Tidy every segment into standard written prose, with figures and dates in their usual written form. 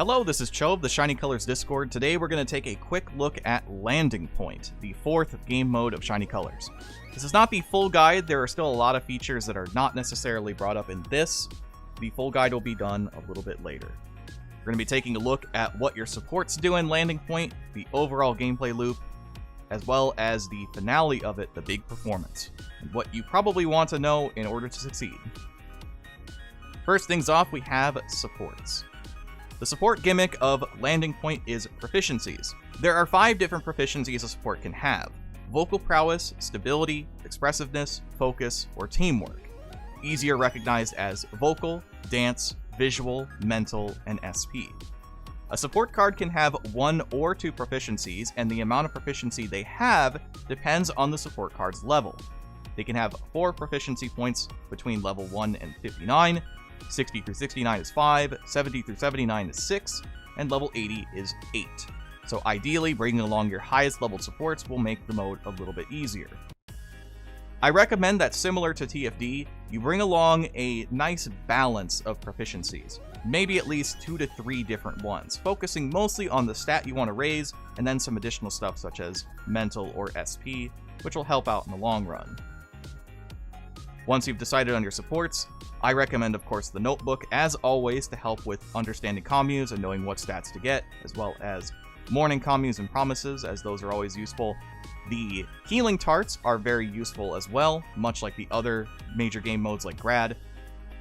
Hello, this is Cho of the Shiny Colors Discord. Today we're going to take a quick look at Landing Point, the fourth game mode of Shiny Colors. This is not the full guide. There are still a lot of features that are not necessarily brought up in this. The full guide will be done a little bit later. We're going to be taking a look at what your supports do in Landing Point, the overall gameplay loop, as well as the finale of it, the big performance, and what you probably want to know in order to succeed. First things off, we have supports. The support gimmick of Landing Point is Proficiencies. There are 5 different proficiencies a support can have: vocal prowess, stability, expressiveness, focus, or teamwork. Easier recognized as vocal, dance, visual, mental, and SP. A support card can have 1 or 2 proficiencies, and the amount of proficiency they have depends on the support card's level. They can have 4 proficiency points between level 1 and 59, 60 through 69 is 5, 70 through 79 is 6, and level 80 is 8. So ideally, bringing along your highest leveled supports will make the mode a little bit easier. I recommend that, similar to TFD, you bring along a nice balance of proficiencies, maybe at least 2 to 3 different ones, focusing mostly on the stat you want to raise, and then some additional stuff such as mental or SP, which will help out in the long run. Once you've decided on your supports, I recommend, of course, the notebook, as always, to help with understanding communes and knowing what stats to get, as well as morning communes and promises, as those are always useful. The healing tarts are very useful as well, much like the other major game modes like Grad.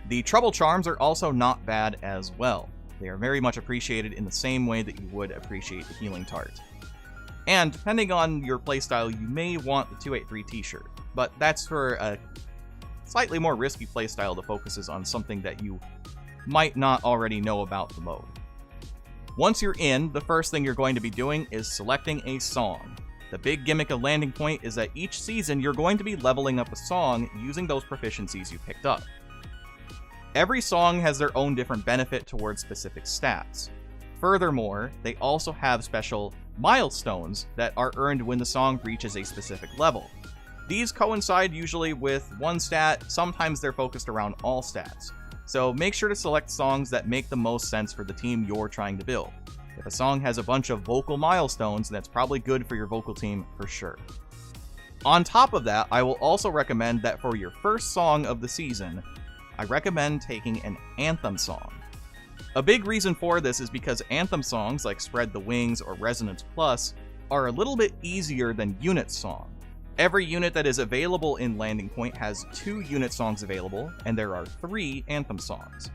The trouble charms are also not bad as well. They are very much appreciated in the same way that you would appreciate the healing tart. And depending on your playstyle, you may want the 283 t-shirt, but that's for a slightly more risky playstyle that focuses on something that you might not already know about the mode. Once you're in, the first thing you're going to be doing is selecting a song. The big gimmick of Landing Point is that each season you're going to be leveling up a song using those proficiencies you picked up. Every song has their own different benefit towards specific stats. Furthermore, they also have special milestones that are earned when the song reaches a specific level. These coincide usually with one stat, sometimes they're focused around all stats. So make sure to select songs that make the most sense for the team you're trying to build. If a song has a bunch of vocal milestones, that's probably good for your vocal team for sure. On top of that, I will also recommend that for your first song of the season, I recommend taking an anthem song. A big reason for this is because anthem songs like Spread the Wings or Resonance Plus are a little bit easier than unit songs. Every unit that is available in Landing Point has 2 unit songs available, and there are 3 anthem songs.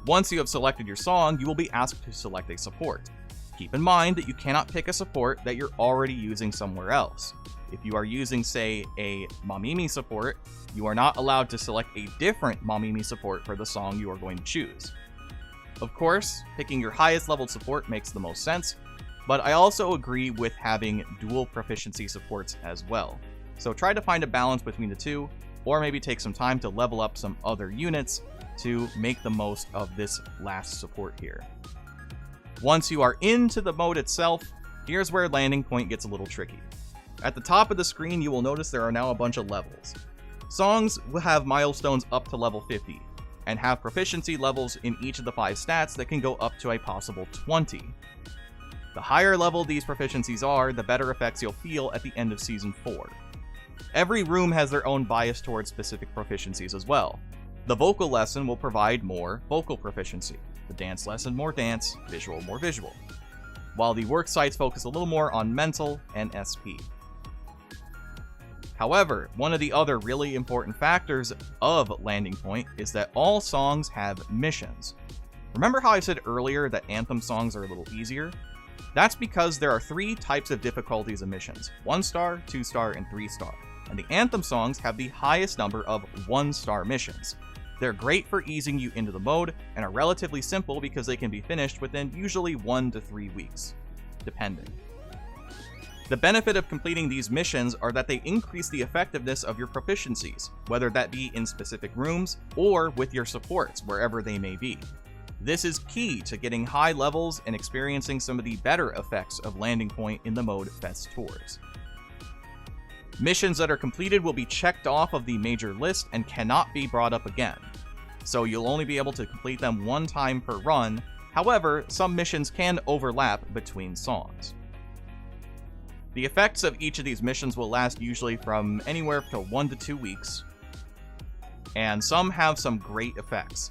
Once you have selected your song, you will be asked to select a support. Keep in mind that you cannot pick a support that you're already using somewhere else. If you are using, say, a Mamimi support, you are not allowed to select a different Mamimi support for the song you are going to choose. Of course, picking your highest leveled support makes the most sense, but I also agree with having dual proficiency supports as well. So try to find a balance between the two, or maybe take some time to level up some other units to make the most of this last support here. Once you are into the mode itself, here's where Landing Point gets a little tricky. At the top of the screen, you will notice there are now a bunch of levels. Songs will have milestones up to level 50, and have proficiency levels in each of the 5 stats that can go up to a possible 20. The higher level these proficiencies are, the better effects you'll feel at the end of Season 4. Every room has their own bias towards specific proficiencies as well. The vocal lesson will provide more vocal proficiency, the dance lesson more dance, visual more visual, while the work sites focus a little more on mental and SP. However, one of the other really important factors of Landing Point is that all songs have missions. Remember how I said earlier that anthem songs are a little easier? That's because there are 3 types of difficulties of missions: 1-star, 2-star, and 3-star. And the anthem songs have the highest number of 1-star missions. They're great for easing you into the mode, and are relatively simple because they can be finished within usually 1 to 3 weeks, depending. The benefit of completing these missions are that they increase the effectiveness of your proficiencies, whether that be in specific rooms or with your supports, wherever they may be. This is key to getting high levels and experiencing some of the better effects of Landing Point in the mode Fest Tours. Missions that are completed will be checked off of the major list and cannot be brought up again, so you'll only be able to complete them one time per run. However, some missions can overlap between songs. The effects of each of these missions will last usually from anywhere to 1 to 2 weeks, and some have some great effects.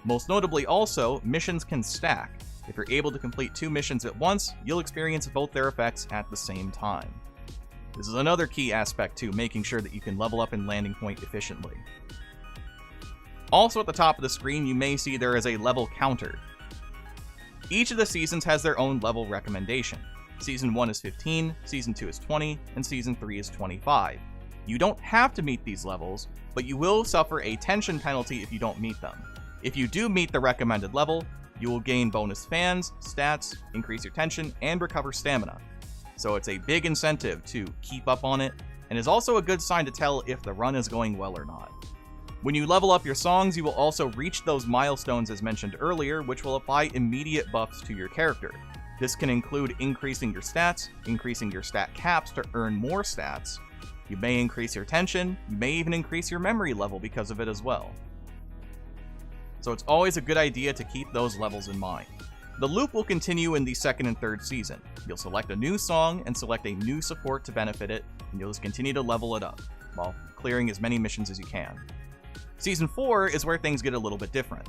Most notably also, missions can stack. If you're able to complete 2 missions at once, you'll experience both their effects at the same time. This is another key aspect to making sure that you can level up in Landing Point efficiently. Also at the top of the screen, you may see there is a level counter. Each of the seasons has their own level recommendation. Season 1 is 15, Season 2 is 20, and Season 3 is 25. You don't have to meet these levels, but you will suffer a tension penalty if you don't meet them. If you do meet the recommended level, you will gain bonus fans, stats, increase your tension, and recover stamina. So it's a big incentive to keep up on it, and is also a good sign to tell if the run is going well or not. When you level up your songs, you will also reach those milestones as mentioned earlier, which will apply immediate buffs to your character. This can include increasing your stats, increasing your stat caps to earn more stats. You may increase your tension, you may even increase your memory level because of it as well. So it's always a good idea to keep those levels in mind. The loop will continue in the 2nd and 3rd season. You'll select a new song and select a new support to benefit it, and you'll just continue to level it up, while clearing as many missions as you can. Season 4 is where things get a little bit different.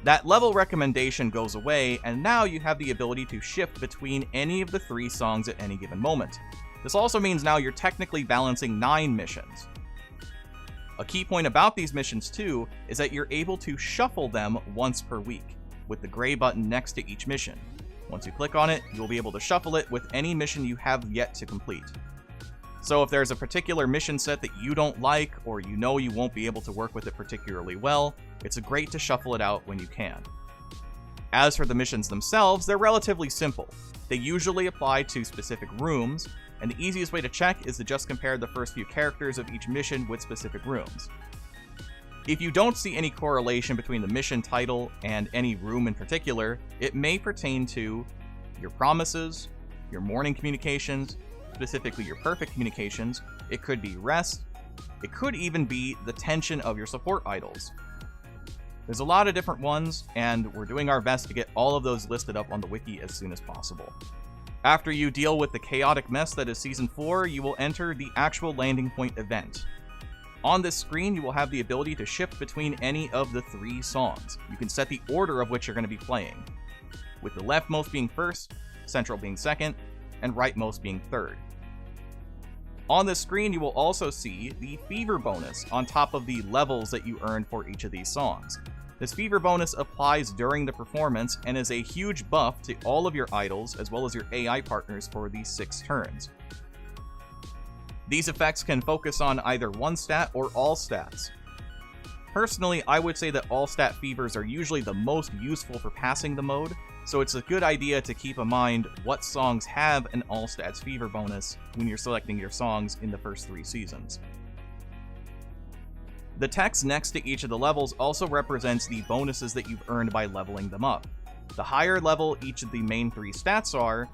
That level recommendation goes away, and now you have the ability to shift between any of the 3 songs at any given moment. This also means now you're technically balancing 9 missions. A key point about these missions too is that you're able to shuffle them once per week, with the gray button next to each mission. Once you click on it, you'll be able to shuffle it with any mission you have yet to complete. So if there's a particular mission set that you don't like, or you know you won't be able to work with it particularly well, it's great to shuffle it out when you can. As for the missions themselves, they're relatively simple. They usually apply to specific rooms, and the easiest way to check is to just compare the first few characters of each mission with specific rooms. If you don't see any correlation between the mission title and any room in particular, it may pertain to your promises, your morning communications, specifically your perfect communications. It could be rest. It could even be the tension of your support idols. There's a lot of different ones, and we're doing our best to get all of those listed up on the wiki as soon as possible. After you deal with the chaotic mess that is Season 4, you will enter the actual Landing Point event. On this screen, you will have the ability to shift between any of the 3 songs. You can set the order of which you're going to be playing, with the leftmost being first, central being second, and rightmost being third. On this screen, you will also see the fever bonus on top of the levels that you earned for each of these songs. This fever bonus applies during the performance and is a huge buff to all of your idols as well as your AI partners for these 6 turns. These effects can focus on either one stat or all stats. Personally, I would say that all stat fevers are usually the most useful for passing the mode, so it's a good idea to keep in mind what songs have an all stats fever bonus when you're selecting your songs in the first 3 seasons. The text next to each of the levels also represents the bonuses that you've earned by leveling them up. The higher level each of the main 3 stats are,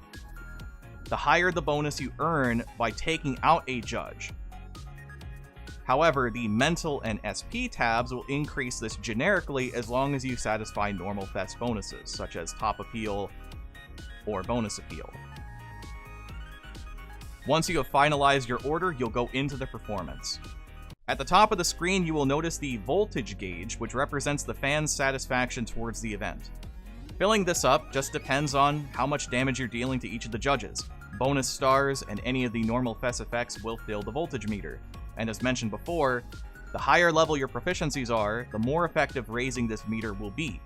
the higher the bonus you earn by taking out a judge. However, the mental and SP tabs will increase this generically as long as you satisfy normal fest bonuses, such as top appeal or bonus appeal. Once you have finalized your order, you'll go into the performance. At the top of the screen, you will notice the voltage gauge, which represents the fans' satisfaction towards the event. Filling this up just depends on how much damage you're dealing to each of the judges. Bonus stars and any of the normal fest effects will fill the voltage meter. And as mentioned before, the higher level your proficiencies are, the more effective raising this meter will be.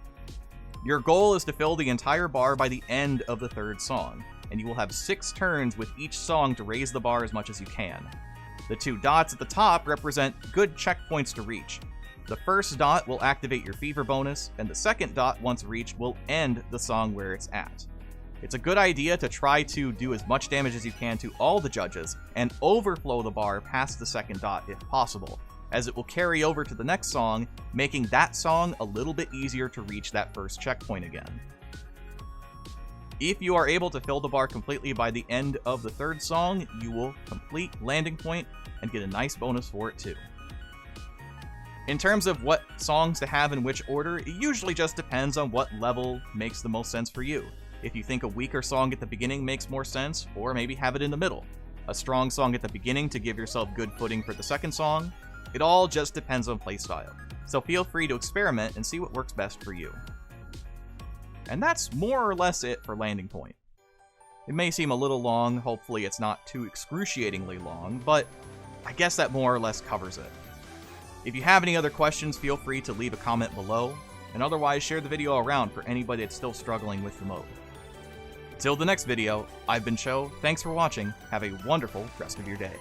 Your goal is to fill the entire bar by the end of the 3rd song, and you will have 6 turns with each song to raise the bar as much as you can. The 2 dots at the top represent good checkpoints to reach. The first dot will activate your fever bonus, and the second dot, once reached, will end the song where it's at. It's a good idea to try to do as much damage as you can to all the judges, and overflow the bar past the second dot if possible, as it will carry over to the next song, making that song a little bit easier to reach that first checkpoint again. If you are able to fill the bar completely by the end of the 3rd song, you will complete Landing Point and get a nice bonus for it too. In terms of what songs to have in which order, it usually just depends on what level makes the most sense for you. If you think a weaker song at the beginning makes more sense, or maybe have it in the middle. A strong song at the beginning to give yourself good footing for the second song. It all just depends on playstyle. So feel free to experiment and see what works best for you. And that's more or less it for Landing Point. It may seem a little long, hopefully it's not too excruciatingly long, but I guess that more or less covers it. If you have any other questions, feel free to leave a comment below, and otherwise share the video around for anybody that's still struggling with the mode. Till the next video, I've been Cho, thanks for watching, have a wonderful rest of your day.